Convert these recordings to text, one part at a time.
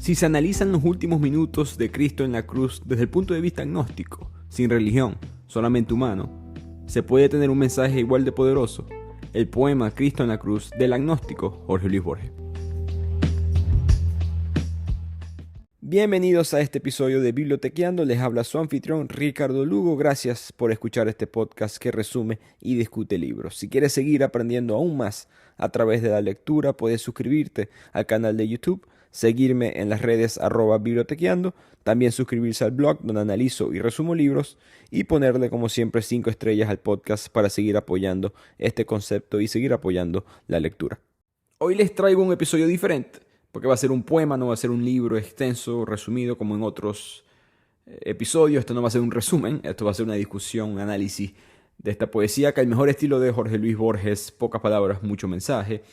Si se analizan los últimos minutos de Cristo en la cruz desde el punto de vista agnóstico, sin religión, solamente humano, ¿se puede tener un mensaje igual de poderoso? El poema Cristo en la cruz del agnóstico Jorge Luis Borges. Bienvenidos a este episodio de Bibliotequeando, les habla su anfitrión Ricardo Lugo. Gracias por escuchar este podcast que resume y discute libros. Si quieres seguir aprendiendo aún más a través de la lectura, puedes suscribirte al canal de YouTube, seguirme en las redes @bibliotequeando, también suscribirse al blog donde analizo y resumo libros y ponerle como siempre 5 estrellas al podcast para seguir apoyando este concepto y seguir apoyando la lectura. Hoy les traigo un episodio diferente, porque va a ser un poema, no va a ser un libro extenso, resumido como en otros episodios. Esto no va a ser un resumen, esto va a ser una discusión, un análisis de esta poesía, que al mejor estilo de Jorge Luis Borges, pocas palabras, mucho mensaje.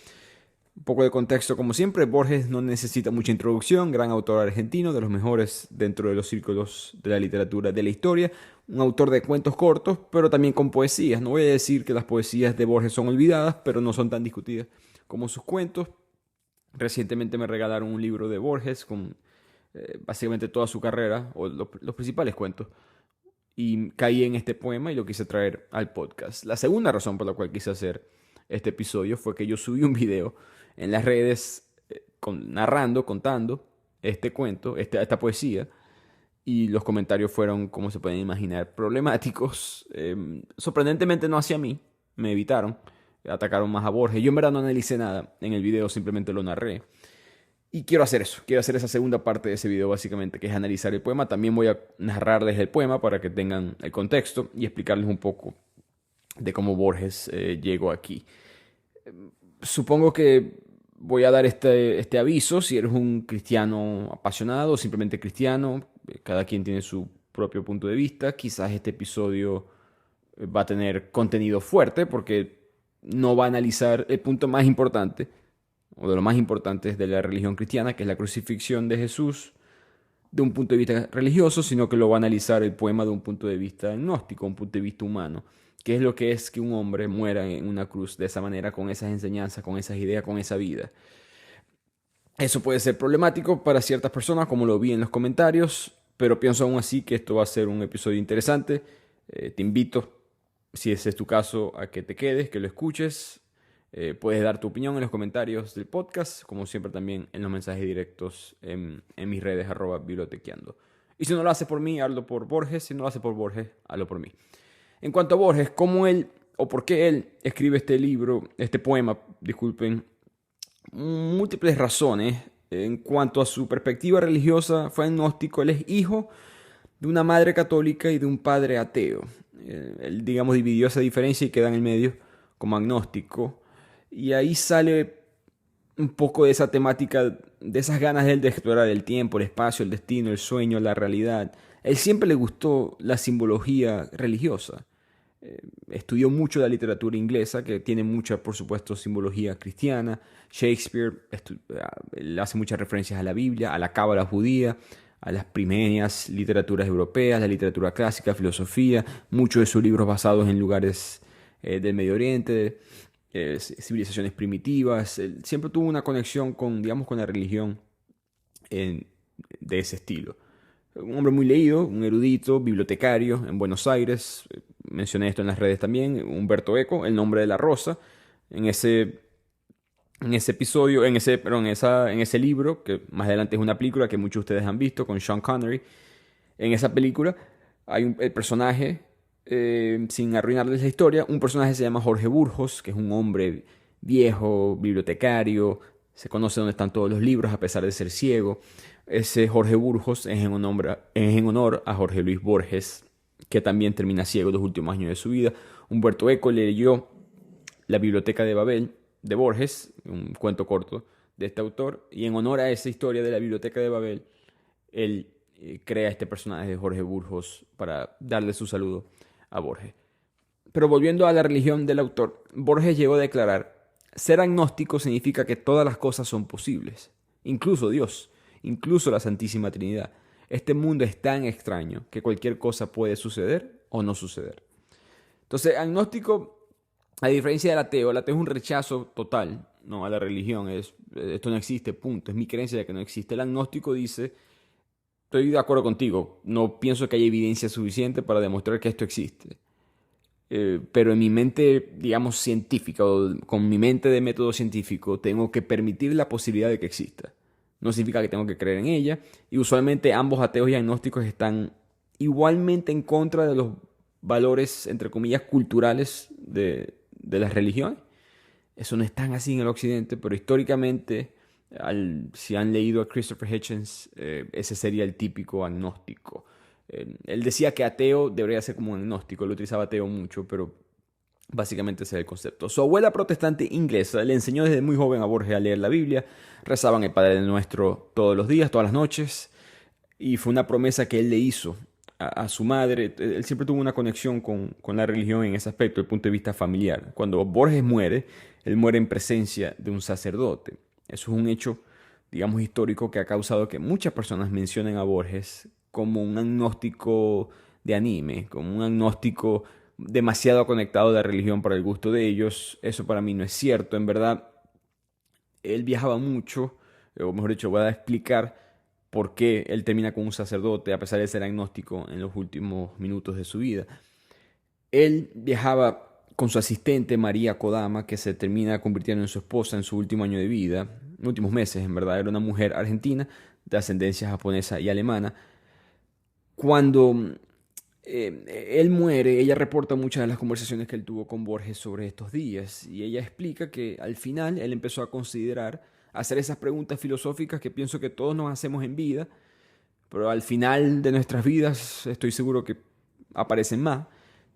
Un poco de contexto, como siempre, Borges no necesita mucha introducción, gran autor argentino, de los mejores dentro de los círculos de la literatura de la historia, un autor de cuentos cortos, pero también con poesías. No voy a decir que las poesías de Borges son olvidadas, pero no son tan discutidas como sus cuentos. Recientemente me regalaron un libro de Borges con básicamente toda su carrera, o los principales cuentos, y caí en este poema y lo quise traer al podcast. La segunda razón por la cual quise hacer este episodio fue que yo subí un video en las redes contando este cuento, esta poesía, y los comentarios fueron, como se pueden imaginar, problemáticos. Sorprendentemente no hacia mí, me evitaron, atacaron más a Borges. Yo en verdad no analicé nada en el video, simplemente lo narré. Y quiero hacer eso, quiero hacer esa segunda parte de ese video básicamente, que es analizar el poema. También voy a narrarles el poema para que tengan el contexto y explicarles un poco de cómo Borges llegó aquí. Supongo que voy a dar este aviso si eres un cristiano apasionado o simplemente cristiano. Cada quien tiene su propio punto de vista. Quizás este episodio va a tener contenido fuerte porque no va a analizar el punto más importante, o de lo más importante de la religión cristiana, que es la crucifixión de Jesús, de un punto de vista religioso, sino que lo va a analizar el poema de un punto de vista agnóstico, un punto de vista humano. ¿Qué es lo que es que un hombre muera en una cruz de esa manera, con esas enseñanzas, con esas ideas, con esa vida? Eso puede ser problemático para ciertas personas, como lo vi en los comentarios, pero pienso aún así que esto va a ser un episodio interesante. Te invito, si ese es tu caso, a que te quedes, que lo escuches. Puedes dar tu opinión en los comentarios del podcast, como siempre también en los mensajes directos en mis redes @bibliotequeando. Y si no lo haces por mí, hazlo por Borges. Si no lo haces por Borges, hazlo por mí. En cuanto a Borges, cómo él, o por qué él escribe este poema, disculpen, múltiples razones. En cuanto a su perspectiva religiosa, fue agnóstico. Él es hijo de una madre católica y de un padre ateo. Él, digamos, dividió esa diferencia y queda en el medio como agnóstico. Y ahí sale un poco de esa temática, de esas ganas de él de explorar el tiempo, el espacio, el destino, el sueño, la realidad. Él siempre le gustó la simbología religiosa. Estudió mucho la literatura inglesa, que tiene mucha, por supuesto, simbología cristiana. Shakespeare él hace muchas referencias a la Biblia, a la cábala judía, a las primerias literaturas europeas, la literatura clásica, filosofía, muchos de sus libros basados en lugares del Medio Oriente, civilizaciones primitivas. Él siempre tuvo una conexión con la religión de ese estilo. Un hombre muy leído, un erudito, bibliotecario en Buenos Aires. Mencioné esto en las redes también. Umberto Eco, El nombre de la rosa. En ese episodio, en ese libro, que más adelante es una película que muchos de ustedes han visto con Sean Connery. En esa película hay el personaje, sin arruinarles la historia, un personaje se llama Jorge Burgos, que es un hombre viejo, bibliotecario. Se conoce dónde están todos los libros a pesar de ser ciego. Ese Jorge Burgos es en honor a Jorge Luis Borges, que también termina ciego los últimos años de su vida. Umberto Eco leyó La Biblioteca de Babel de Borges, un cuento corto de este autor, y en honor a esa historia de la Biblioteca de Babel, él crea este personaje de Jorge Burgos para darle su saludo a Borges. Pero volviendo a la religión del autor, Borges llegó a declarar: ser agnóstico significa que todas las cosas son posibles, incluso Dios, incluso la Santísima Trinidad. Este mundo es tan extraño que cualquier cosa puede suceder o no suceder. Entonces, agnóstico A diferencia del ateo, el ateo es un rechazo total, ¿no?, a la religión. Esto no existe, punto. Es mi creencia de que no existe. El agnóstico dice, estoy de acuerdo contigo, no pienso que haya evidencia suficiente para demostrar que esto existe. Pero en mi mente, digamos, científica, o con mi mente de método científico, tengo que permitir la posibilidad de que exista. No significa que tengo que creer en ella. Y usualmente ambos ateos y agnósticos están igualmente en contra de los valores, entre comillas, culturales de las religiones. Eso no es tan así en el occidente, pero históricamente, si han leído a Christopher Hitchens, ese sería el típico agnóstico. Él decía que ateo debería ser como un agnóstico, él utilizaba ateo mucho, pero básicamente ese es el concepto. Su abuela protestante inglesa le enseñó desde muy joven a Borges a leer la Biblia, rezaban el Padre Nuestro todos los días, todas las noches, y fue una promesa que él le hizo a su madre. Él siempre tuvo una conexión con la religión en ese aspecto, desde el punto de vista familiar. Cuando Borges muere, él muere en presencia de un sacerdote. Eso es un hecho, digamos, histórico que ha causado que muchas personas mencionen a Borges como un agnóstico de anime, como un agnóstico demasiado conectado a la religión para el gusto de ellos. Eso para mí no es cierto. En verdad, él viajaba mucho, o mejor dicho, voy a explicar por qué él termina con un sacerdote a pesar de ser agnóstico en los últimos minutos de su vida. Él viajaba con su asistente María Kodama, que se termina convirtiendo en su esposa en su último año de vida, últimos meses, en verdad. Era una mujer argentina de ascendencia japonesa y alemana. Cuando él muere, ella reporta muchas de las conversaciones que él tuvo con Borges sobre estos días, y ella explica que al final él empezó a considerar hacer esas preguntas filosóficas que pienso que todos nos hacemos en vida, pero al final de nuestras vidas estoy seguro que aparecen más,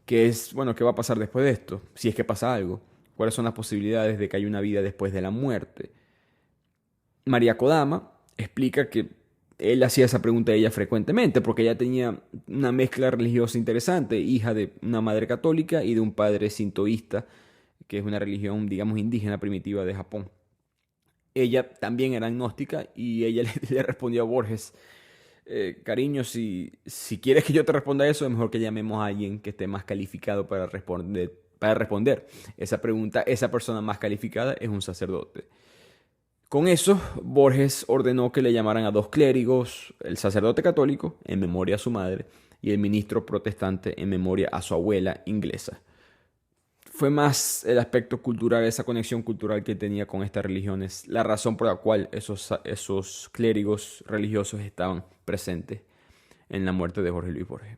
que es, bueno, ¿qué va a pasar después de esto? Si es que pasa algo. ¿Cuáles son las posibilidades de que haya una vida después de la muerte? María Kodama explica que él hacía esa pregunta a ella frecuentemente porque ella tenía una mezcla religiosa interesante, hija de una madre católica y de un padre sintoísta, que es una religión, digamos, indígena primitiva de Japón. Ella también era agnóstica y ella le respondió a Borges, cariño, si quieres que yo te responda eso, es mejor que llamemos a alguien que esté más calificado para responder esa pregunta. Esa persona más calificada es un sacerdote. Con eso, Borges ordenó que le llamaran a 2 clérigos, el sacerdote católico, en memoria a su madre, y el ministro protestante, en memoria a su abuela inglesa. Fue más el aspecto cultural, esa conexión cultural que tenía con estas religiones, la razón por la cual esos clérigos religiosos estaban presentes en la muerte de Jorge Luis Borges.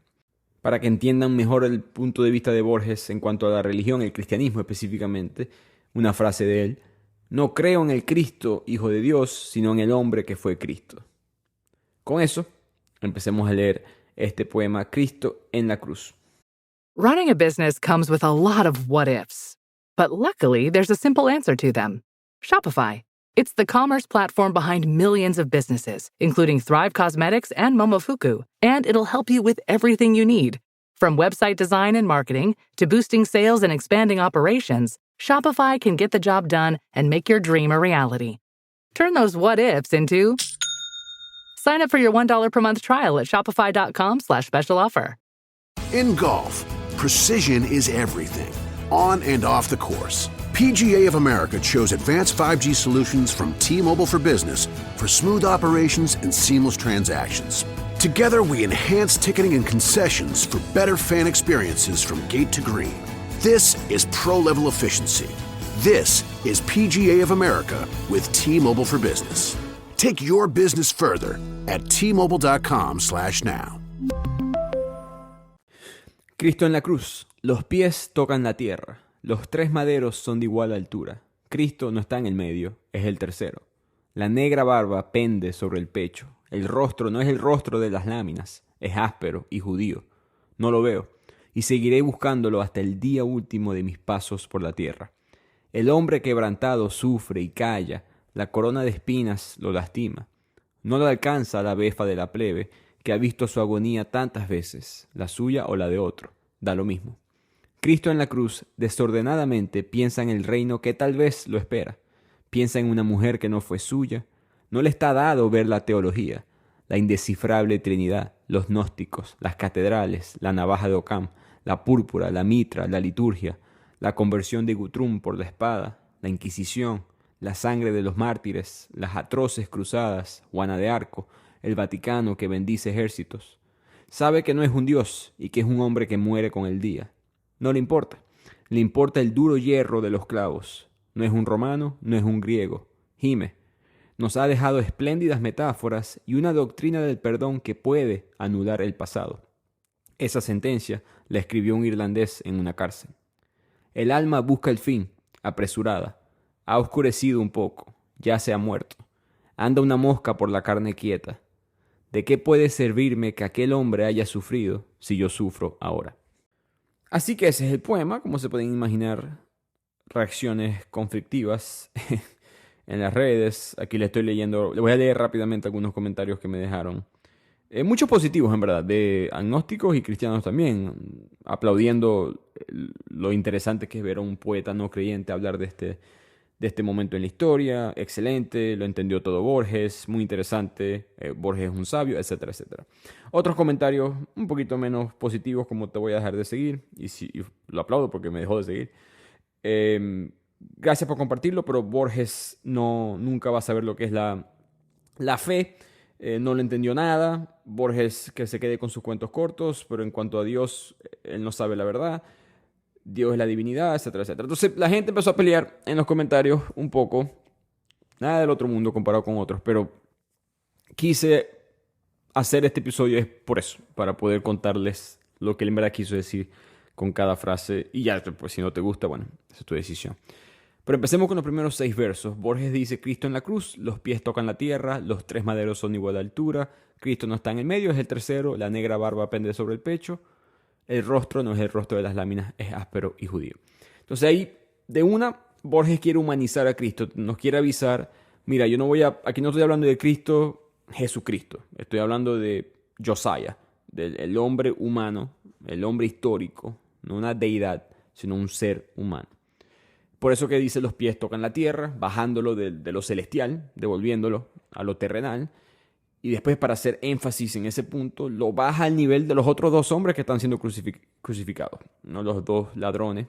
Para que entiendan mejor el punto de vista de Borges en cuanto a la religión, el cristianismo específicamente, una frase de él: no creo en el Cristo, Hijo de Dios, sino en el hombre que fue Cristo. Con eso, empecemos a leer este poema, Cristo en la cruz. Running a business comes with a lot of what-ifs. But luckily, there's a simple answer to them. Shopify. It's the commerce platform behind millions of businesses, including Thrive Cosmetics and Momofuku. And it'll help you with everything you need. From website design and marketing to boosting sales and expanding operations, Shopify can get the job done and make your dream a reality. Turn those what-ifs into... Sign up for your $1 per month trial at shopify.com/special offer. In golf, precision is everything, on and off the course. PGA of America chose advanced 5G solutions from T-Mobile for Business for smooth operations and seamless transactions. Together, we enhance ticketing and concessions for better fan experiences from gate to green. This is pro-level efficiency. This is PGA of America with T-Mobile for Business. Take your business further at T-Mobile.com/now. Cristo en la cruz. Los pies tocan la tierra. Los 3 maderos son de igual altura. Cristo no está en el medio, es el tercero. La negra barba pende sobre el pecho. El rostro no es el rostro de las láminas, es áspero y judío. No lo veo, y seguiré buscándolo hasta el día último de mis pasos por la tierra. El hombre quebrantado sufre y calla, la corona de espinas lo lastima. No le alcanza la befa de la plebe, que ha visto su agonía tantas veces, la suya o la de otro, da lo mismo. Cristo en la cruz desordenadamente piensa en el reino que tal vez lo espera. Piensa en una mujer que no fue suya. No le está dado ver la teología, la indescifrable Trinidad, los gnósticos, las catedrales, la navaja de Ockham, la púrpura, la mitra, la liturgia, la conversión de Gutrún por la espada, la Inquisición, la sangre de los mártires, las atroces cruzadas, Juana de Arco, el Vaticano que bendice ejércitos. Sabe que no es un dios y que es un hombre que muere con el día. No le importa. Le importa el duro hierro de los clavos. No es un romano, no es un griego. Gime. Nos ha dejado espléndidas metáforas y una doctrina del perdón que puede anular el pasado. Esa sentencia la escribió un irlandés en una cárcel. El alma busca el fin, apresurada. Ha oscurecido un poco, ya se ha muerto. Anda una mosca por la carne quieta. ¿De qué puede servirme que aquel hombre haya sufrido si yo sufro ahora? Así que ese es el poema. Como se pueden imaginar, reacciones conflictivas en las redes. Aquí le estoy leyendo, le voy a leer rápidamente algunos comentarios que me dejaron. Muchos positivos, en verdad, de agnósticos y cristianos también, aplaudiendo lo interesante que es ver a un poeta no creyente hablar de este momento en la historia. Excelente, lo entendió todo Borges, muy interesante, Borges es un sabio, etcétera, etcétera. Otros comentarios un poquito menos positivos, como te voy a dejar de seguir, y lo aplaudo porque me dejó de seguir. Gracias por compartirlo, pero Borges nunca va a saber lo que es la fe. No le entendió nada. Borges que se quede con sus cuentos cortos, pero en cuanto a Dios, él no sabe la verdad. Dios es la divinidad, etcétera, etcétera. Entonces la gente empezó a pelear en los comentarios un poco. Nada del otro mundo comparado con otros, pero quise hacer este episodio es por eso, para poder contarles lo que él en verdad quiso decir con cada frase. Y ya, pues si no te gusta, bueno, esa es tu decisión. Pero empecemos con los primeros 6 versos. Borges dice: Cristo en la cruz, los pies tocan la tierra, los 3 maderos son igual de altura, Cristo no está en el medio, es el tercero, la negra barba pende sobre el pecho, el rostro no es el rostro de las láminas, es áspero y judío. Entonces ahí, de una, Borges quiere humanizar a Cristo, nos quiere avisar: mira, aquí no estoy hablando de Cristo, Jesucristo, estoy hablando de Josiah, del hombre humano, el hombre histórico, no una deidad, sino un ser humano. Por eso que dice: los pies tocan la tierra, bajándolo de lo celestial, devolviéndolo a lo terrenal. Y después, para hacer énfasis en ese punto, lo baja al nivel de los otros 2 hombres que están siendo crucificados, ¿no? Los 2 ladrones,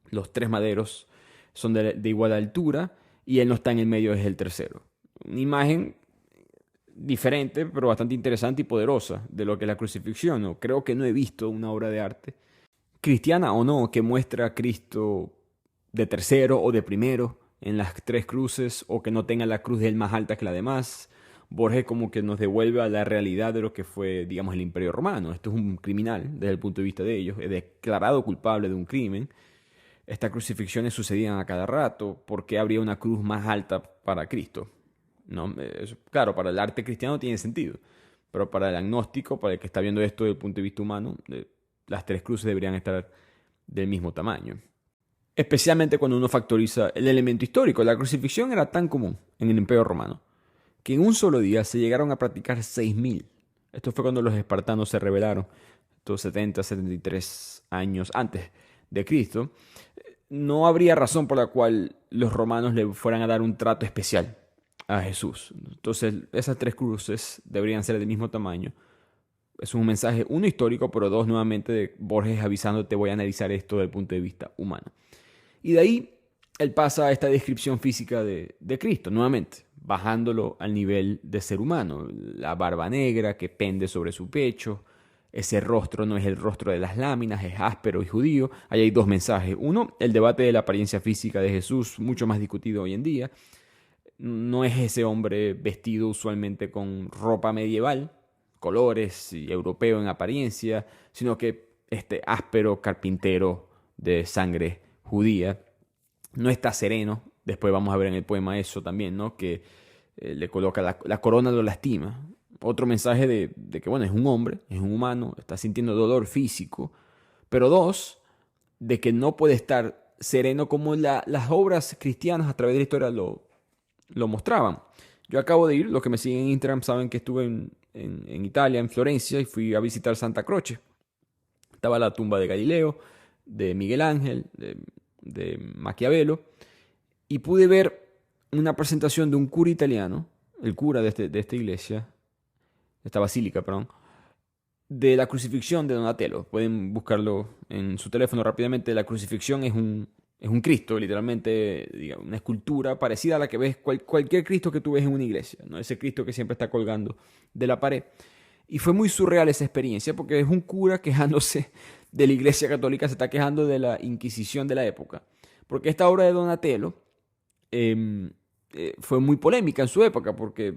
los 3 maderos son de igual altura y él no está en el medio, es el tercero. Una imagen diferente, pero bastante interesante y poderosa de lo que es la crucifixión, ¿no? Creo que no he visto una obra de arte, cristiana o no, que muestra a Cristo de tercero o de primero en las 3 cruces, o que no tenga la cruz de él más alta que la demás. Borges como que nos devuelve a la realidad de lo que fue, digamos, el Imperio Romano. Esto es un criminal desde el punto de vista de ellos, es declarado culpable de un crimen. Estas crucifixiones sucedían a cada rato. ¿Por qué habría una cruz más alta para Cristo? ¿No? Claro, para el arte cristiano tiene sentido, pero para el agnóstico, para el que está viendo esto desde el punto de vista humano, las 3 cruces deberían estar del mismo tamaño. Especialmente cuando uno factoriza el elemento histórico. La crucifixión era tan común en el Imperio Romano que en un solo día se llegaron a practicar 6.000. Esto fue cuando los espartanos se rebelaron, estos 73 años antes de Cristo. No habría razón por la cual los romanos le fueran a dar un trato especial a Jesús. Entonces, esas 3 cruces deberían ser del mismo tamaño. Es un mensaje, 1, histórico, pero 2, nuevamente, de Borges avisándote: voy a analizar esto desde el punto de vista humano. Y de ahí él pasa a esta descripción física de Cristo, nuevamente, bajándolo al nivel de ser humano. La barba negra que pende sobre su pecho, ese rostro no es el rostro de las láminas, es áspero y judío. Ahí hay 2 mensajes. Uno, el debate de la apariencia física de Jesús, mucho más discutido hoy en día. No es ese hombre vestido usualmente con ropa medieval, colores y europeo en apariencia, sino que este áspero carpintero de sangre judía. No está sereno. Después vamos a ver en el poema eso también, ¿no? Que le coloca la corona, lo lastima. Otro mensaje de que, bueno, es un hombre, es un humano, está sintiendo dolor físico. Pero 2, de que no puede estar sereno como las obras cristianas a través de la historia lo mostraban. Yo acabo de ir, los que me siguen en Instagram saben que estuve en Italia, en Florencia, y fui a visitar Santa Croce. Estaba la tumba de Galileo, de Miguel Ángel, de Maquiavelo, y pude ver una presentación de un cura italiano, el cura de esta iglesia, de esta basílica, perdón, de la crucifixión de Donatello. Pueden buscarlo en su teléfono rápidamente. La crucifixión es un Cristo, literalmente, digamos, una escultura parecida a la que ves cualquier Cristo que tú ves en una iglesia, ¿no? Ese Cristo que siempre está colgando de la pared. Y fue muy surreal esa experiencia porque es un cura quejándose de la iglesia católica, se está quejando de la Inquisición de la época. Porque esta obra de Donatello fue muy polémica en su época porque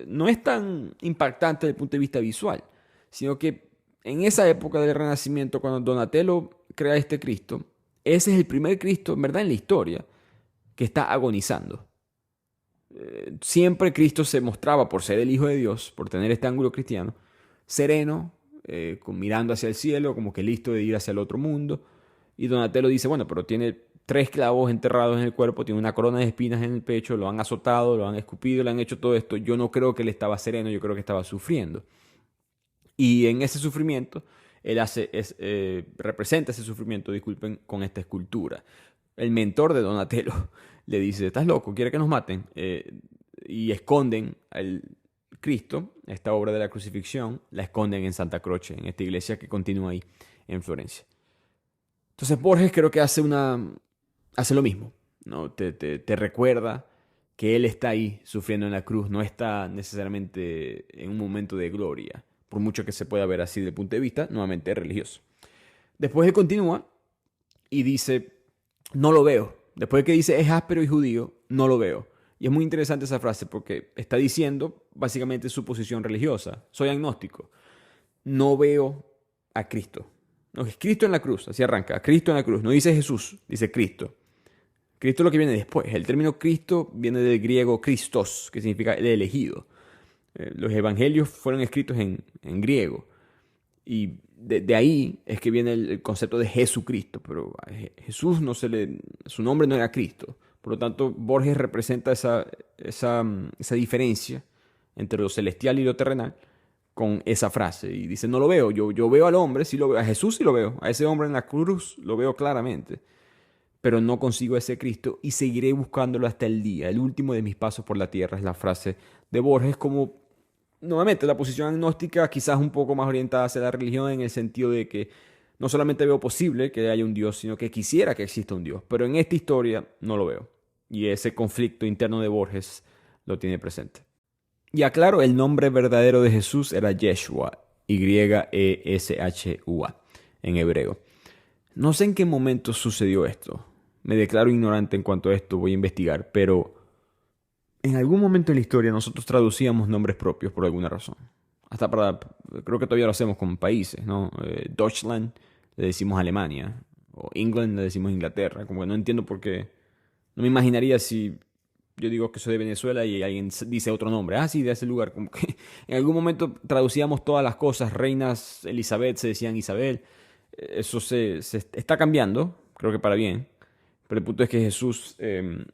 no es tan impactante desde el punto de vista visual, sino que en esa época del Renacimiento, cuando Donatello crea este Cristo, ese es el primer Cristo, en verdad, en la historia, que está agonizando. Siempre Cristo se mostraba, por ser el Hijo de Dios, por tener este ángulo cristiano, sereno, mirando hacia el cielo, como que listo de ir hacia el otro mundo. Y Donatello dice, bueno, pero tiene 3 clavos enterrados en el cuerpo, tiene una corona de espinas en el pecho, lo han azotado, lo han escupido, le han hecho todo esto. Yo no creo que él estaba sereno, yo creo que estaba sufriendo. Y en ese sufrimiento, él representa ese sufrimiento, disculpen, con esta escultura. El mentor de Donatello le dice, ¿estás loco? ¿Quiere que nos maten? Y esconden al Cristo, esta obra de la crucifixión, la esconden en Santa Croce, en esta iglesia que continúa ahí en Florencia. Entonces Borges creo que hace lo mismo, ¿no? Te recuerda que él está ahí sufriendo en la cruz, no está necesariamente en un momento de gloria, por mucho que se pueda ver así desde el punto de vista nuevamente religioso. Después él continúa y dice, no lo veo. Después de que dice, es áspero y judío, no lo veo. Y es muy interesante esa frase porque está diciendo básicamente su posición religiosa. Soy agnóstico. No veo a Cristo. No, es Cristo en la cruz, así arranca. Cristo en la cruz. No dice Jesús, dice Cristo. Cristo es lo que viene después. El término Cristo viene del griego Christos, que significa el elegido. Los evangelios fueron escritos en griego. Y de ahí es que viene el concepto de Jesucristo. Pero a Jesús su nombre no era Cristo. Por lo tanto, Borges representa esa diferencia entre lo celestial y lo terrenal con esa frase. Y dice, no lo veo. Yo veo al hombre, sí lo veo. A Jesús sí lo veo. A ese hombre en la cruz lo veo claramente. Pero no consigo ese Cristo y seguiré buscándolo hasta el día. El último de mis pasos por la tierra es la frase de Borges, como nuevamente la posición agnóstica quizás un poco más orientada hacia la religión, en el sentido de que no solamente veo posible que haya un Dios, sino que quisiera que exista un Dios. Pero en esta historia no lo veo. Y ese conflicto interno de Borges lo tiene presente. Y aclaro, el nombre verdadero de Jesús era Yeshua, Yeshua, en hebreo. No sé en qué momento sucedió esto. Me declaro ignorante en cuanto a esto, voy a investigar, pero en algún momento en la historia nosotros traducíamos nombres propios por alguna razón. Creo que todavía lo hacemos con países, ¿no? Deutschland le decimos Alemania, o England le decimos Inglaterra, como que no entiendo por qué. No me imaginaría si yo digo que soy de Venezuela y alguien dice otro nombre. Ah, sí, de ese lugar. Como que en algún momento traducíamos todas las cosas. Reinas Elizabeth se decían Isabel. Eso se está cambiando, creo que para bien. Pero el punto es que Jesús en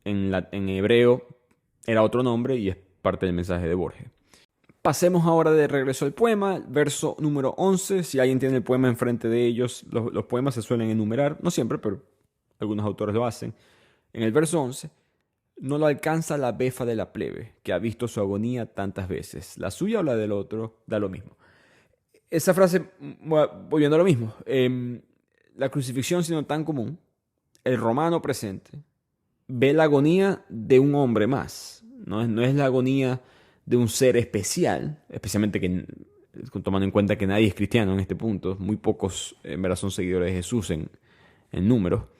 hebreo era otro nombre y es parte del mensaje de Borges. Pasemos ahora de regreso al poema, verso número 11. Si alguien tiene el poema enfrente de ellos, los poemas se suelen enumerar, no siempre, pero algunos autores lo hacen. En el verso 11, no lo alcanza la befa de la plebe, que ha visto su agonía tantas veces. La suya o la del otro, da lo mismo. Esa frase, volviendo a lo mismo, la crucifixión siendo tan común, el romano presente ve la agonía de un hombre más. No es la agonía de un ser especial, especialmente tomando en cuenta que nadie es cristiano en este punto, muy pocos en verdad son seguidores de Jesús en número.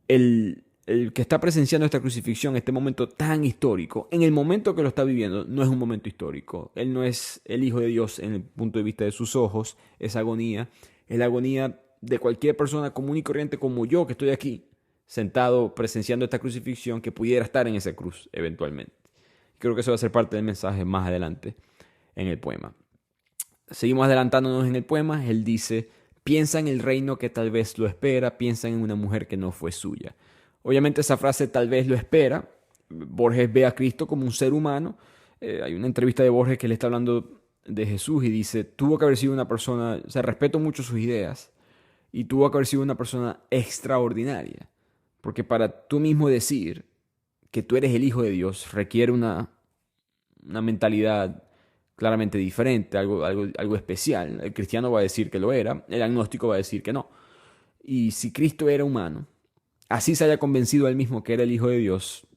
El que está presenciando esta crucifixión, este momento tan histórico, en el momento que lo está viviendo, no es un momento histórico. Él no es el Hijo de Dios en el punto de vista de sus ojos. Esa agonía es la agonía de cualquier persona común y corriente como yo, que estoy aquí, sentado presenciando esta crucifixión, que pudiera estar en esa cruz eventualmente. Creo que eso va a ser parte del mensaje más adelante en el poema. Seguimos adelantándonos en el poema. Él dice, piensa en el reino que tal vez lo espera, piensa en una mujer que no fue suya. Obviamente esa frase tal vez lo espera. Borges ve a Cristo como un ser humano. Hay una entrevista de Borges que le está hablando de Jesús y dice, tuvo que haber sido una persona, o sea, respeto mucho sus ideas, y tuvo que haber sido una persona extraordinaria. Porque para tú mismo decir que tú eres el Hijo de Dios requiere una mentalidad claramente diferente, algo especial. El cristiano va a decir que lo era, el agnóstico va a decir que no. Y si Cristo era humano, así se haya convencido a él mismo que era el Hijo de Dios,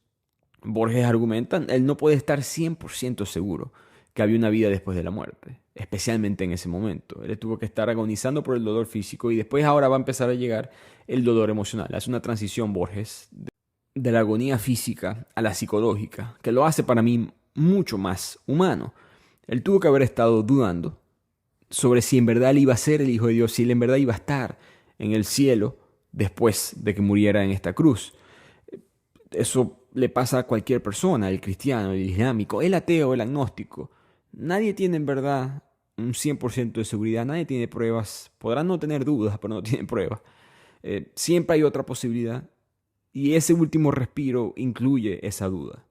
Borges argumenta, él no puede estar 100% seguro que había una vida después de la muerte, especialmente en ese momento. Él tuvo que estar agonizando por el dolor físico y después ahora va a empezar a llegar el dolor emocional. Hace una transición, Borges, de la agonía física a la psicológica, que lo hace para mí mucho más humano. Él tuvo que haber estado dudando sobre si en verdad él iba a ser el Hijo de Dios, si él en verdad iba a estar en el cielo después de que muriera en esta cruz. Eso le pasa a cualquier persona, el cristiano, el islámico, el ateo, el agnóstico. Nadie tiene en verdad un 100% de seguridad, nadie tiene pruebas. Podrán no tener dudas, pero no tienen pruebas. Siempre hay otra posibilidad y ese último respiro incluye esa duda.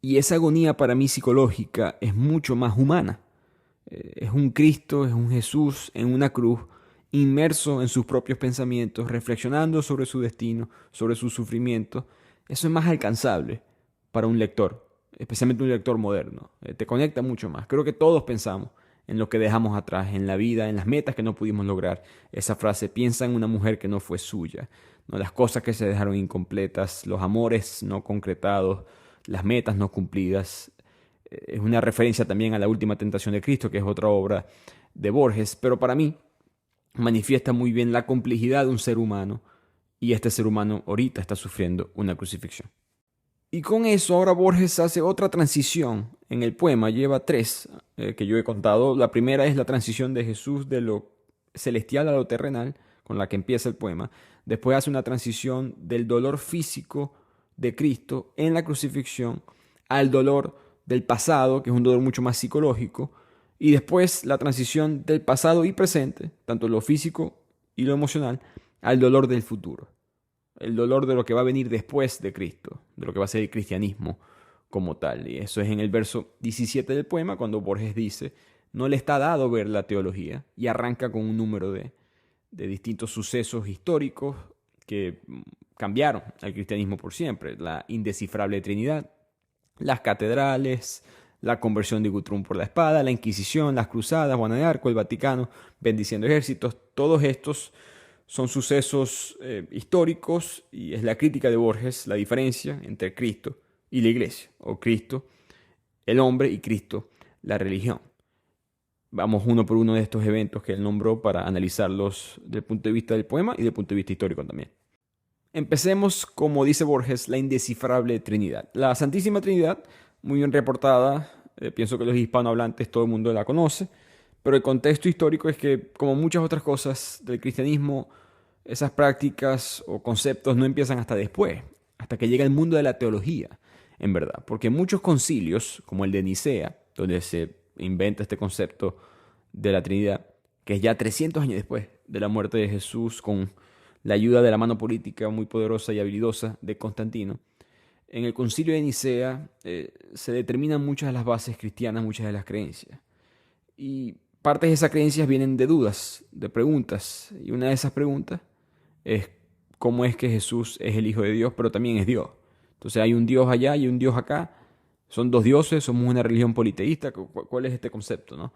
Y esa agonía para mí psicológica es mucho más humana. Es un Cristo, es un Jesús en una cruz, inmerso en sus propios pensamientos, reflexionando sobre su destino, sobre su sufrimiento. Eso es más alcanzable para un lector, especialmente un lector moderno. Te conecta mucho más. Creo que todos pensamos en lo que dejamos atrás, en la vida, en las metas que no pudimos lograr. Esa frase, piensa en una mujer que no fue suya, ¿no? Las cosas que se dejaron incompletas, los amores no concretados, las metas no cumplidas. Es una referencia también a La Última Tentación de Cristo, que es otra obra de Borges, pero para mí manifiesta muy bien la complejidad de un ser humano, y este ser humano ahorita está sufriendo una crucifixión. Y con eso ahora Borges hace otra transición en el poema, lleva tres que yo he contado. La primera es la transición de Jesús de lo celestial a lo terrenal, con la que empieza el poema. Después hace una transición del dolor físico de Cristo en la crucifixión al dolor del pasado, que es un dolor mucho más psicológico, y después la transición del pasado y presente, tanto lo físico y lo emocional, al dolor del futuro, el dolor de lo que va a venir después de Cristo, de lo que va a ser el cristianismo como tal. Y eso es en el verso 17 del poema, cuando Borges dice, no le está dado ver la teología, y arranca con un número de distintos sucesos históricos que cambiaron al cristianismo por siempre: la indescifrable Trinidad, las catedrales, la conversión de Gutrún por la espada, la Inquisición, las cruzadas, Juana de Arco, el Vaticano bendiciendo ejércitos. Todos estos son sucesos históricos, y es la crítica de Borges, la diferencia entre Cristo y la Iglesia, o Cristo, el hombre, y Cristo, la religión. Vamos uno por uno de estos eventos que él nombró para analizarlos desde el punto de vista del poema y desde el punto de vista histórico también. Empecemos, como dice Borges, la indescifrable Trinidad. La Santísima Trinidad, muy bien reportada, pienso que los hispanohablantes todo el mundo la conoce, pero el contexto histórico es que, como muchas otras cosas del cristianismo, esas prácticas o conceptos no empiezan hasta después, hasta que llega el mundo de la teología, en verdad. Porque muchos concilios, como el de Nicea, donde se inventa este concepto de la Trinidad, que es ya 300 años después de la muerte de Jesús, con la ayuda de la mano política muy poderosa y habilidosa de Constantino. En el concilio de Nicea se determinan muchas de las bases cristianas, muchas de las creencias. Y partes de esas creencias vienen de dudas, de preguntas. Y una de esas preguntas es cómo es que Jesús es el Hijo de Dios, pero también es Dios. Entonces hay un Dios allá y un Dios acá. Son dos dioses, somos una religión politeísta. ¿Cuál es este concepto, no?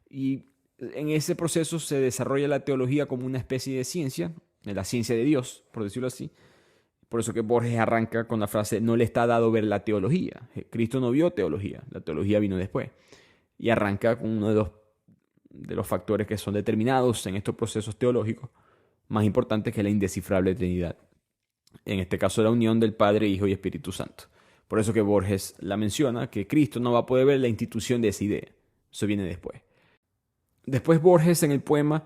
Y en ese proceso se desarrolla la teología como una especie de ciencia, la ciencia de Dios, por decirlo así. Por eso que Borges arranca con la frase, no le está dado ver la teología. Cristo no vio teología, la teología vino después. Y arranca con uno de los factores que son determinados en estos procesos teológicos más importantes, que es la indescifrable Trinidad. En este caso, la unión del Padre, Hijo y Espíritu Santo. Por eso que Borges la menciona, que Cristo no va a poder ver la institución de esa idea. Eso viene después. Después Borges en el poema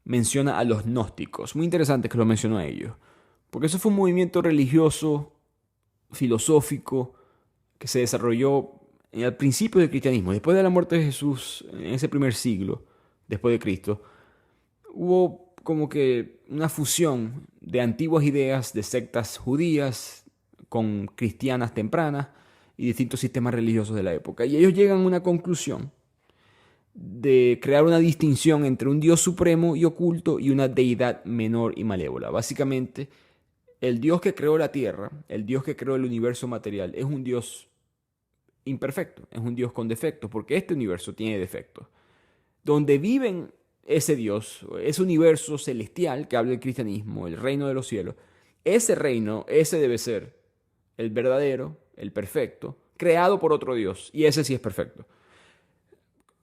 menciona a los gnósticos. Muy interesante que lo mencionó a ellos. Porque eso fue un movimiento religioso, filosófico, que se desarrolló al principio del cristianismo. Después de la muerte de Jesús, en ese primer siglo, después de Cristo, hubo como que una fusión de antiguas ideas de sectas judías con cristianas tempranas y distintos sistemas religiosos de la época. Y ellos llegan a una conclusión de crear una distinción entre un Dios supremo y oculto y una deidad menor y malévola. Básicamente, el Dios que creó la tierra, el Dios que creó el universo material, es un Dios imperfecto, es un Dios con defectos, porque este universo tiene defectos. Donde viven ese Dios, ese universo celestial que habla el cristianismo, el reino de los cielos, ese reino, ese debe ser el verdadero, el perfecto, creado por otro Dios, y ese sí es perfecto.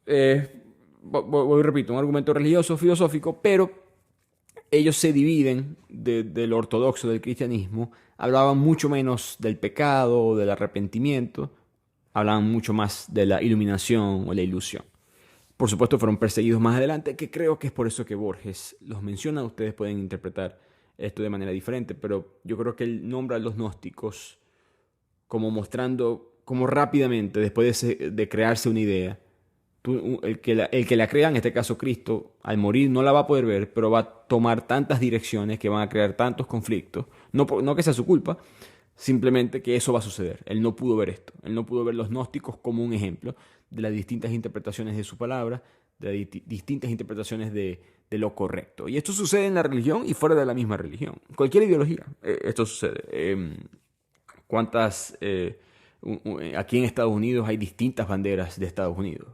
Repito, un argumento religioso, filosófico, pero ellos se dividen del ortodoxo del cristianismo, hablaban mucho menos del pecado, del arrepentimiento, hablaban mucho más de la iluminación o la ilusión. Por supuesto, fueron perseguidos más adelante, que creo que es por eso que Borges los menciona. Ustedes pueden interpretar esto de manera diferente, pero yo creo que él nombra a los gnósticos como mostrando cómo rápidamente, después de crearse una idea, el que la crea, en este caso Cristo, al morir no la va a poder ver, pero va a tomar tantas direcciones que van a crear tantos conflictos. No que sea su culpa, simplemente que eso va a suceder. Él no pudo ver esto. Él no pudo ver los gnósticos como un ejemplo de las distintas interpretaciones de su palabra, de las distintas interpretaciones de lo correcto. Y esto sucede en la religión y fuera de la misma religión. Cualquier ideología, esto sucede. Aquí en Estados Unidos hay distintas banderas de Estados Unidos.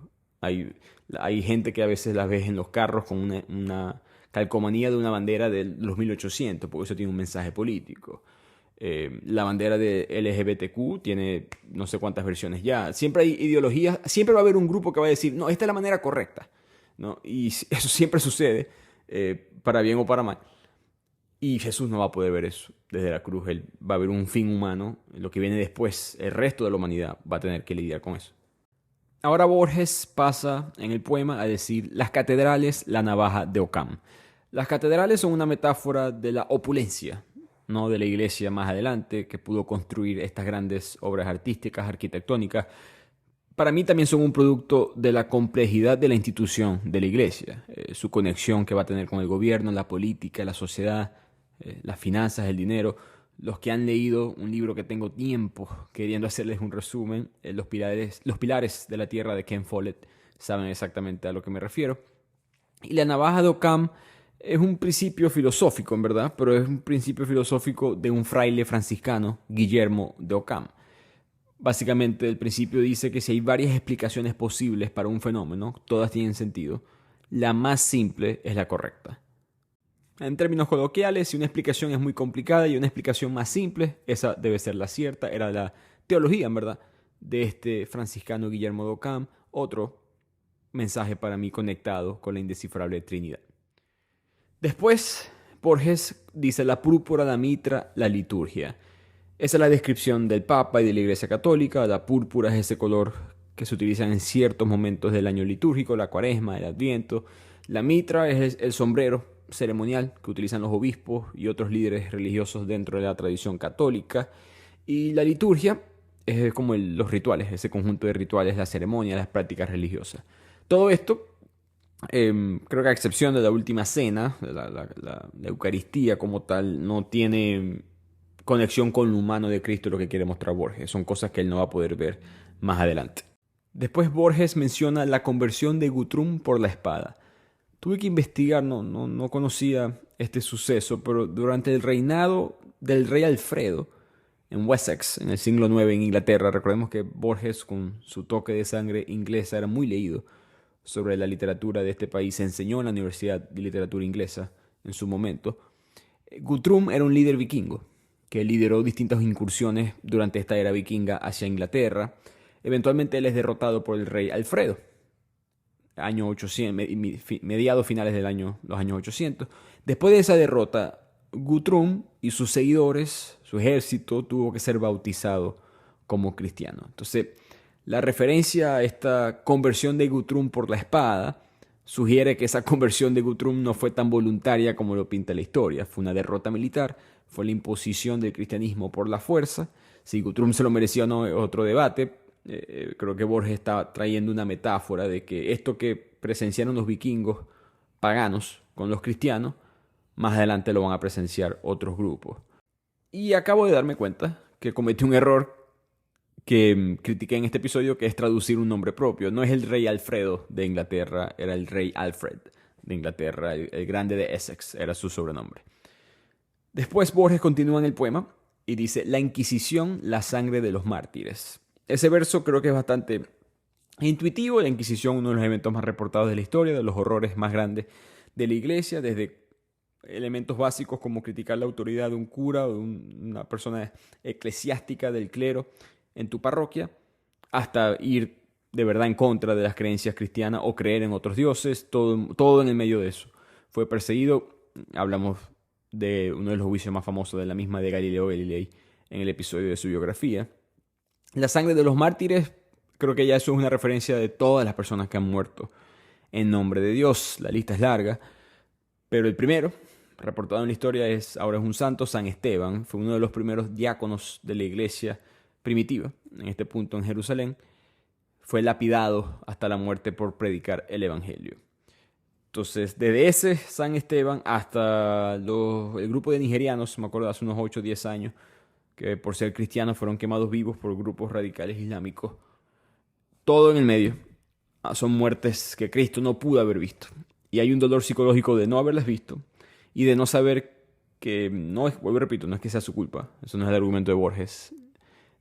Hay gente que a veces las ves en los carros con una calcomanía de una bandera de los 1800, porque eso tiene un mensaje político. La bandera de LGBTQ tiene no sé cuántas versiones ya. Siempre hay ideologías, siempre va a haber un grupo que va a decir, no, esta es la manera correcta, ¿no? Y eso siempre sucede, para bien o para mal. Y Jesús no va a poder ver eso desde la cruz. Él va a ver un fin humano. Lo que viene después, el resto de la humanidad va a tener que lidiar con eso. Ahora Borges pasa en el poema a decir las catedrales, la navaja de Ockham. Las catedrales son una metáfora de la opulencia, no de la iglesia más adelante, que pudo construir estas grandes obras artísticas, arquitectónicas. Para mí también son un producto de la complejidad de la institución de la iglesia, su conexión que va a tener con el gobierno, la política, la sociedad, las finanzas, el dinero. Los que han leído un libro que tengo tiempo queriendo hacerles un resumen, los pilares de la tierra de Ken Follett, saben exactamente a lo que me refiero. Y la navaja de Ockham es un principio filosófico, en verdad, pero es un principio filosófico de un fraile franciscano, Guillermo de Ockham. Básicamente, el principio dice que si hay varias explicaciones posibles para un fenómeno, todas tienen sentido, la más simple es la correcta. En términos coloquiales, si una explicación es muy complicada y una explicación más simple, esa debe ser la cierta. Era la teología, en verdad, de este franciscano Guillermo de Ockham. Otro mensaje para mí conectado con la indescifrable Trinidad. Después, Borges dice la púrpura, la mitra, la liturgia. Esa es la descripción del Papa y de la Iglesia Católica. La púrpura es ese color que se utiliza en ciertos momentos del año litúrgico, la Cuaresma, el Adviento. La mitra es el sombrero ceremonial que utilizan los obispos y otros líderes religiosos dentro de la tradición católica. Y la liturgia es como los rituales, ese conjunto de rituales, la ceremonia, las prácticas religiosas. Todo esto, creo que a excepción de la última cena, la Eucaristía como tal, no tiene conexión con lo humano de Cristo, lo que quiere mostrar Borges. Son cosas que él no va a poder ver más adelante. Después Borges menciona la conversión de Guthrum por la espada. Tuve que investigar, no conocía este suceso, pero durante el reinado del rey Alfredo en Wessex, en el siglo IX en Inglaterra, recordemos que Borges, con su toque de sangre inglesa, era muy leído sobre la literatura de este país, se enseñó en la Universidad de Literatura Inglesa en su momento. Guthrum era un líder vikingo que lideró distintas incursiones durante esta era vikinga hacia Inglaterra. Eventualmente él es derrotado por el rey Alfredo, año 800, mediados finales de los años 800. Después de esa derrota, Guthrum y sus seguidores, su ejército, tuvo que ser bautizado como cristiano. Entonces, la referencia a esta conversión de Guthrum por la espada sugiere que esa conversión de Guthrum no fue tan voluntaria como lo pinta la historia. Fue una derrota militar, fue la imposición del cristianismo por la fuerza. Si Guthrum se lo merecía o no es otro debate. Creo que Borges está trayendo una metáfora de que esto que presenciaron los vikingos paganos con los cristianos, más adelante lo van a presenciar otros grupos. Y acabo de darme cuenta que cometí un error que critiqué en este episodio, que es traducir un nombre propio. No es el rey Alfredo de Inglaterra, era el rey Alfred de Inglaterra, el grande de Essex, era su sobrenombre. Después Borges continúa en el poema y dice: la Inquisición, la sangre de los mártires. Ese verso creo que es bastante intuitivo. La Inquisición, uno de los eventos más reportados de la historia, de los horrores más grandes de la iglesia, desde elementos básicos como criticar la autoridad de un cura o de una persona eclesiástica del clero en tu parroquia, hasta ir de verdad en contra de las creencias cristianas o creer en otros dioses, todo en el medio de eso. Fue perseguido. Hablamos de uno de los juicios más famosos de la misma de Galileo Galilei en el episodio de su biografía. La sangre de los mártires, creo que ya eso es una referencia de todas las personas que han muerto en nombre de Dios. La lista es larga, pero el primero reportado en la historia ahora es un santo, San Esteban. Fue uno de los primeros diáconos de la iglesia primitiva, en este punto en Jerusalén. Fue lapidado hasta la muerte por predicar el evangelio. Entonces, desde ese San Esteban hasta el grupo de nigerianos, me acuerdo hace unos 8 o 10 años, que por ser cristianos fueron quemados vivos por grupos radicales islámicos. Todo en el medio. Son muertes que Cristo no pudo haber visto. Y hay un dolor psicológico de no haberlas visto y de no saber que, vuelvo y repito, no es que sea su culpa. Eso no es el argumento de Borges,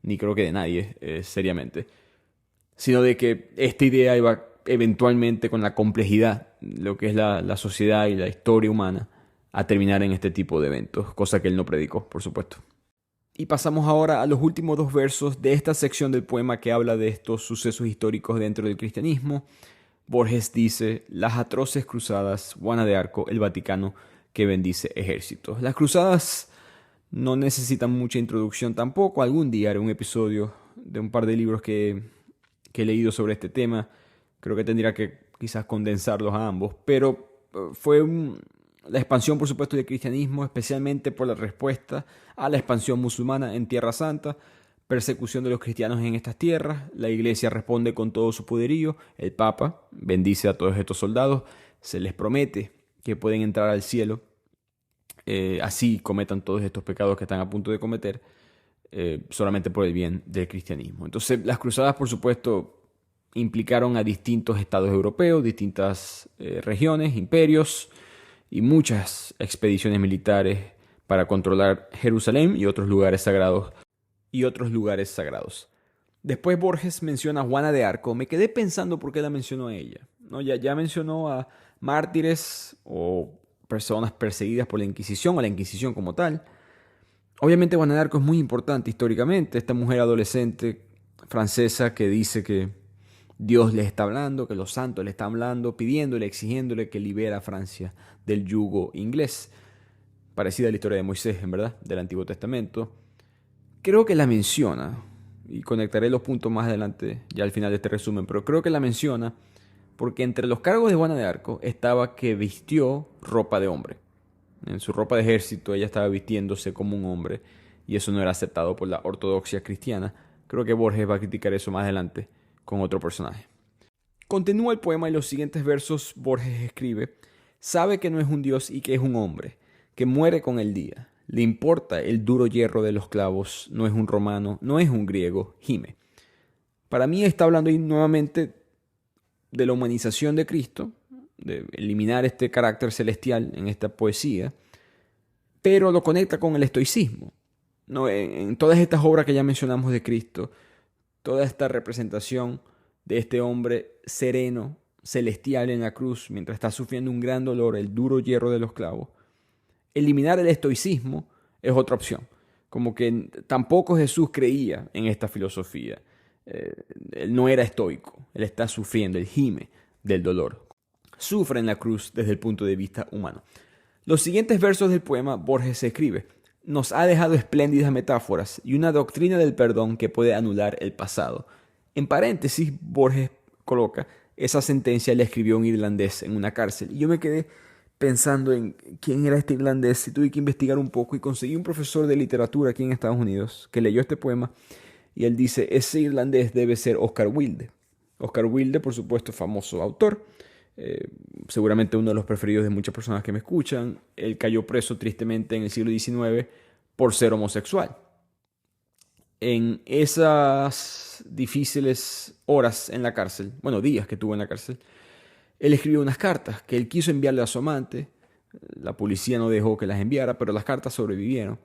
ni creo que de nadie, seriamente. Sino de que esta idea iba eventualmente, con la complejidad, lo que es la sociedad y la historia humana, a terminar en este tipo de eventos, cosa que él no predicó, por supuesto. Y pasamos ahora a los últimos 2 versos de esta sección del poema que habla de estos sucesos históricos dentro del cristianismo. Borges dice: las atroces cruzadas, Juana de Arco, el Vaticano que bendice ejércitos. Las cruzadas no necesitan mucha introducción tampoco. Algún día haré un episodio de un par de libros que he leído sobre este tema. Creo que tendría que quizás condensarlos a ambos, pero fue la expansión, por supuesto, del cristianismo, especialmente por la respuesta a la expansión musulmana en Tierra Santa, persecución de los cristianos en estas tierras. La iglesia responde con todo su poderío. El Papa bendice a todos estos soldados. Se les promete que pueden entrar al cielo, así cometan todos estos pecados que están a punto de cometer, solamente por el bien del cristianismo. Entonces, las cruzadas, por supuesto, implicaron a distintos estados europeos, distintas regiones, imperios y muchas expediciones militares para controlar Jerusalén y otros lugares sagrados. Después Borges menciona a Juana de Arco. Me quedé pensando por qué la mencionó a ella. ¿No? Ya mencionó a mártires o personas perseguidas por la Inquisición o la Inquisición como tal. Obviamente Juana de Arco es muy importante históricamente. Esta mujer adolescente francesa que dice que Dios le está hablando, que los santos le están hablando, pidiéndole, exigiéndole que libere a Francia del yugo inglés. Parecida a la historia de Moisés, en verdad, del Antiguo Testamento. Creo que la menciona, y conectaré los puntos más adelante, ya al final de este resumen, pero creo que la menciona porque entre los cargos de Juana de Arco estaba que vistió ropa de hombre. En su ropa de ejército ella estaba vistiéndose como un hombre, y eso no era aceptado por la ortodoxia cristiana. Creo que Borges va a criticar eso más adelante con otro personaje. Continúa el poema y los siguientes versos Borges escribe: sabe que no es un dios y que es un hombre, que muere con el día. Le importa el duro hierro de los clavos, no es un romano, no es un griego, gime. Para mí está hablando ahí nuevamente de la humanización de Cristo, de eliminar este carácter celestial en esta poesía, pero lo conecta con el estoicismo. ¿No? En todas estas obras que ya mencionamos de Cristo, toda esta representación de este hombre sereno, celestial en la cruz, mientras está sufriendo un gran dolor, el duro hierro de los clavos. Eliminar el estoicismo es otra opción. Como que tampoco Jesús creía en esta filosofía. Él no era estoico. Él está sufriendo, el gime del dolor. Sufre en la cruz desde el punto de vista humano. Los siguientes versos del poema Borges escribe: nos ha dejado espléndidas metáforas y una doctrina del perdón que puede anular el pasado. En paréntesis, Borges coloca: esa sentencia la escribió un irlandés en una cárcel. Y yo me quedé pensando en quién era este irlandés y tuve que investigar un poco y conseguí un profesor de literatura aquí en Estados Unidos que leyó este poema y él dice: ese irlandés debe ser Oscar Wilde. Oscar Wilde, por supuesto, famoso autor, seguramente uno de los preferidos de muchas personas que me escuchan. Él cayó preso tristemente en el siglo XIX por ser homosexual. En esas difíciles horas en la cárcel, días que tuvo en la cárcel, él escribió unas cartas que él quiso enviarle a su amante. La policía no dejó que las enviara, pero las cartas sobrevivieron.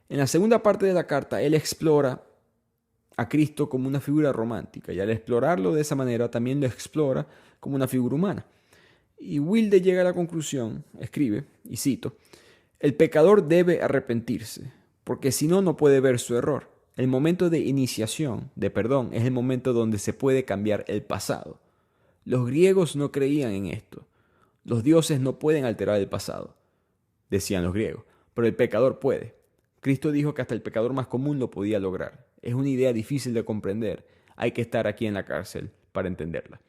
En la segunda parte de la carta, él explora a Cristo como una figura romántica, y al explorarlo de esa manera también lo explora como una figura humana. Y Wilde llega a la conclusión, escribe, y cito: "El pecador debe arrepentirse, porque si no, no puede ver su error. El momento de iniciación, de perdón, es el momento donde se puede cambiar el pasado. Los griegos no creían en esto. Los dioses no pueden alterar el pasado, decían los griegos, pero el pecador puede. Cristo dijo que hasta el pecador más común lo podía lograr. Es una idea difícil de comprender. Hay que estar aquí en la cárcel para entenderla".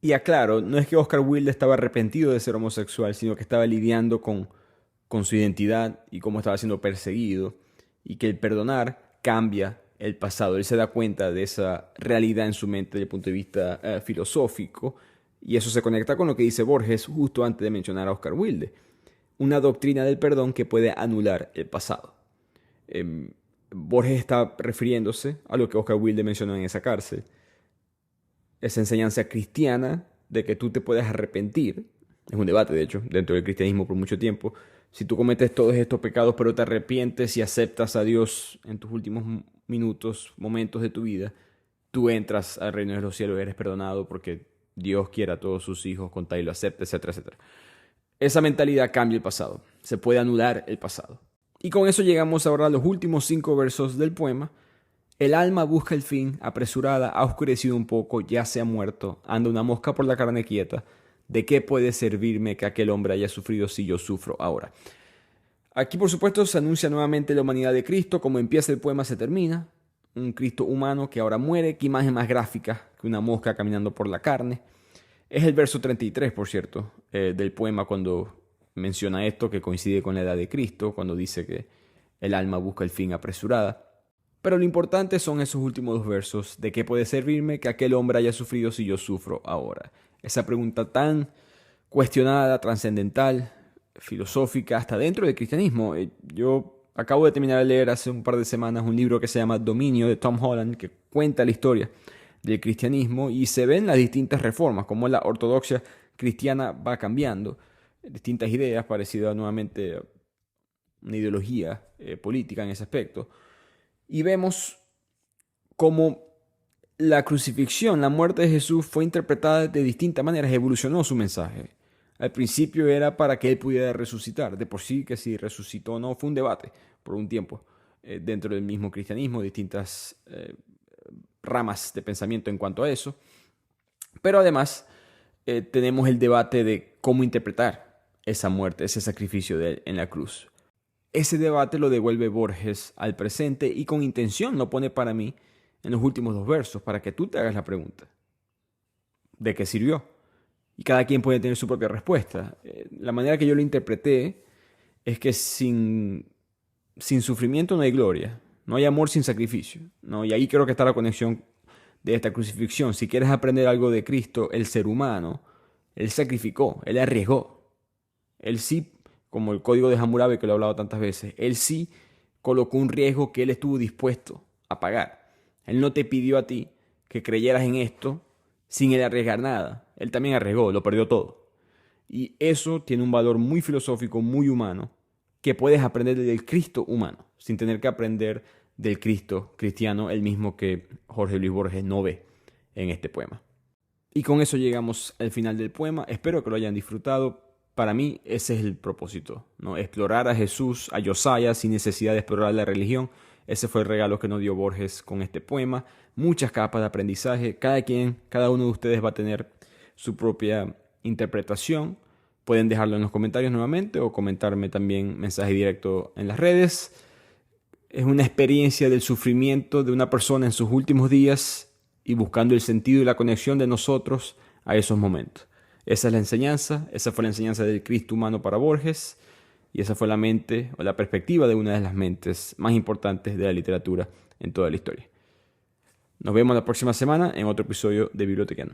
Y aclaro, no es que Oscar Wilde estaba arrepentido de ser homosexual, sino que estaba lidiando con su identidad y cómo estaba siendo perseguido, y que el perdonar cambia el pasado. Él se da cuenta de esa realidad en su mente desde el punto de vista filosófico, y eso se conecta con lo que dice Borges justo antes de mencionar a Oscar Wilde. Una doctrina del perdón que puede anular el pasado. Borges está refiriéndose a lo que Oscar Wilde mencionó en esa cárcel. Esa enseñanza cristiana de que tú te puedes arrepentir. Es un debate, de hecho, dentro del cristianismo por mucho tiempo. Si tú cometes todos estos pecados, pero te arrepientes y aceptas a Dios en tus últimos minutos, momentos de tu vida, tú entras al reino de los cielos y eres perdonado porque Dios quiere a todos sus hijos con tal y lo acepta, etcétera, etcétera. Esa mentalidad cambia el pasado. Se puede anular el pasado. Y con eso llegamos ahora a los últimos 5 versos del poema. El alma busca el fin, apresurada, ha oscurecido un poco, ya se ha muerto, anda una mosca por la carne quieta. ¿De qué puede servirme que aquel hombre haya sufrido si yo sufro ahora? Aquí, por supuesto, se anuncia nuevamente la humanidad de Cristo. Como empieza el poema, se termina. Un Cristo humano que ahora muere. Qué imagen más gráfica que una mosca caminando por la carne. Es el verso 33, por cierto, del poema cuando menciona esto, que coincide con la edad de Cristo, cuando dice que el alma busca el fin apresurada. Pero lo importante son esos últimos 2 versos. ¿De qué puede servirme que aquel hombre haya sufrido si yo sufro ahora? Esa pregunta tan cuestionada, trascendental, filosófica, hasta dentro del cristianismo. Yo acabo de terminar de leer hace un par de semanas un libro que se llama Dominio, de Tom Holland, que cuenta la historia del cristianismo, y se ven las distintas reformas, cómo la ortodoxia cristiana va cambiando, distintas ideas parecidas nuevamente a una ideología política en ese aspecto. Y vemos cómo la crucifixión, la muerte de Jesús fue interpretada de distintas maneras, evolucionó su mensaje. Al principio era para que él pudiera resucitar. De por sí que si resucitó o no fue un debate por un tiempo dentro del mismo cristianismo, distintas ramas de pensamiento en cuanto a eso. Pero además tenemos el debate de cómo interpretar esa muerte, ese sacrificio de él en la cruz. Ese debate lo devuelve Borges al presente y con intención lo pone para mí en los últimos 2 versos, para que tú te hagas la pregunta: ¿de qué sirvió? Y cada quien puede tener su propia respuesta. La manera que yo lo interpreté es que sin sufrimiento no hay gloria, no hay amor sin sacrificio, ¿no? Y ahí creo que está la conexión de esta crucifixión. Si quieres aprender algo de Cristo, el ser humano, él sacrificó, él arriesgó. Él sí, como el código de Hammurabi que lo he hablado tantas veces, él sí colocó un riesgo que él estuvo dispuesto a pagar. Él no te pidió a ti que creyeras en esto sin él arriesgar nada. Él también arriesgó, lo perdió todo. Y eso tiene un valor muy filosófico, muy humano, que puedes aprender del Cristo humano, sin tener que aprender del Cristo cristiano, el mismo que Jorge Luis Borges no ve en este poema. Y con eso llegamos al final del poema. Espero que lo hayan disfrutado. Para mí ese es el propósito, ¿no? Explorar a Jesús, a Josiah, sin necesidad de explorar la religión. Ese fue el regalo que nos dio Borges con este poema. Muchas capas de aprendizaje. Cada uno de ustedes va a tener su propia interpretación. Pueden dejarlo en los comentarios nuevamente o comentarme también mensaje directo en las redes. Es una experiencia del sufrimiento de una persona en sus últimos días y buscando el sentido y la conexión de nosotros a esos momentos. Esa es la enseñanza. Esa fue la enseñanza del Cristo humano para Borges. Y esa fue la mente o la perspectiva de una de las mentes más importantes de la literatura en toda la historia. Nos vemos la próxima semana en otro episodio de Bibliotequiano.